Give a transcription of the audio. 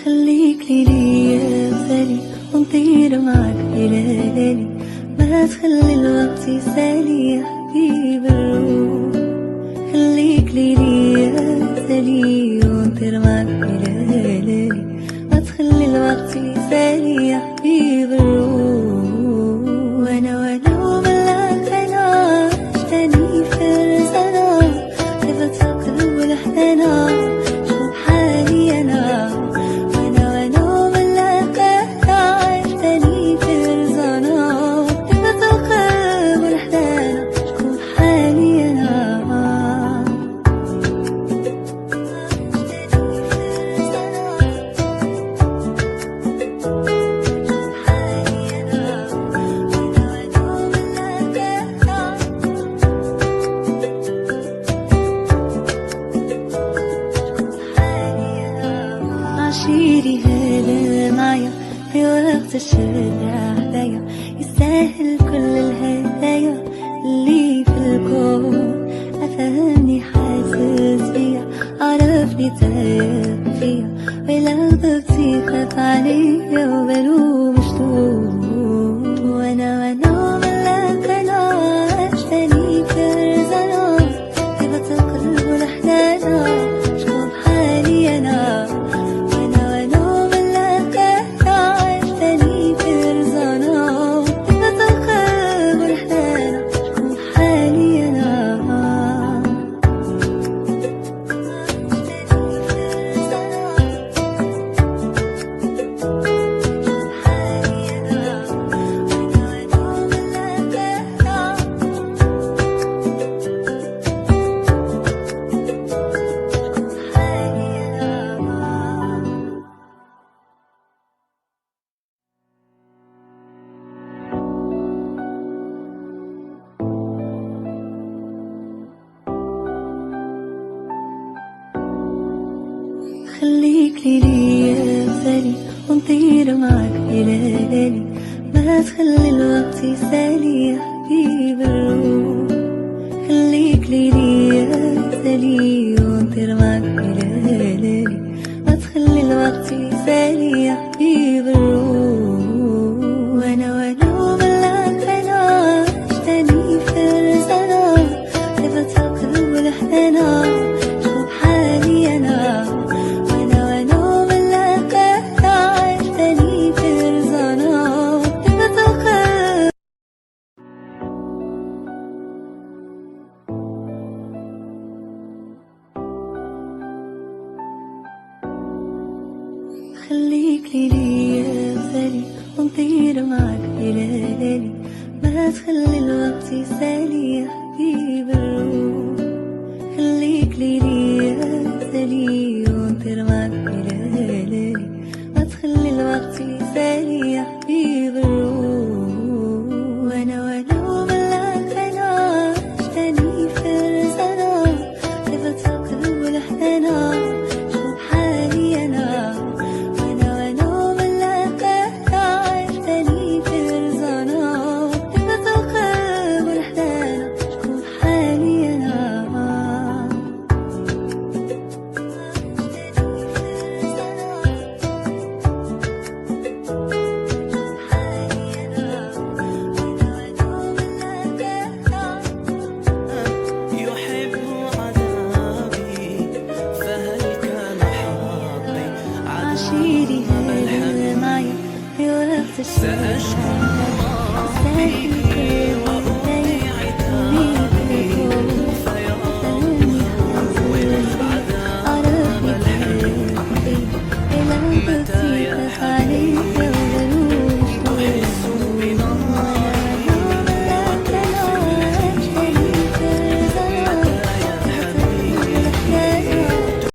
خليك ليلي يا غالي ونطير معاك ليالي، ما تخلي الوقت يسالي يا حبيب الروح. خليك ليلي يا غالي ونطير معاك ليالي، ما تخلي الوقت يسالي يا حبيب الروح. وانا وملاك انا عشتني في رزانا، كيف القلب والحنانا شوف حالي انا. عشيري هذا معايا في وقت الشدة هدايا، يستاهل كل الهدايا اللي في الكون. أفهمني حاسس بيا، عرفني تايب فيا، ولو ضبطي خاف عليا وبلو مشتوق. وانا ملاك انا عشتني في رزانا، هبة القلب والحنانا شوف حالي انا. خليك ليلي يا غالي ونطير معاك ليالي، ما تخلي الوقت يسالي يا حبيب الروح. خليك ليلي يا غالي ونطير معاك ليالي، ما تخلي الوقت يسالي يا حبيب الروح. وانا وملاك انا عشتني في رزانا، هبة القلب والحنانا شوف حالي انا. خليك ليلي يا غالي ونطير معاك ليالي، ما تخلي الوقت يسالي يا حبيب الروح. خليك ليلي يا غالي ونطير معاك ليالي، ما تخلي الوقت يسالي يا حبيب الروح. وانا وملاك انا عشتني في رزانا، هبة القلب والحنانا شوف حالي انا. عشيري هذا معايا في وقت الشدة، يستاهل كل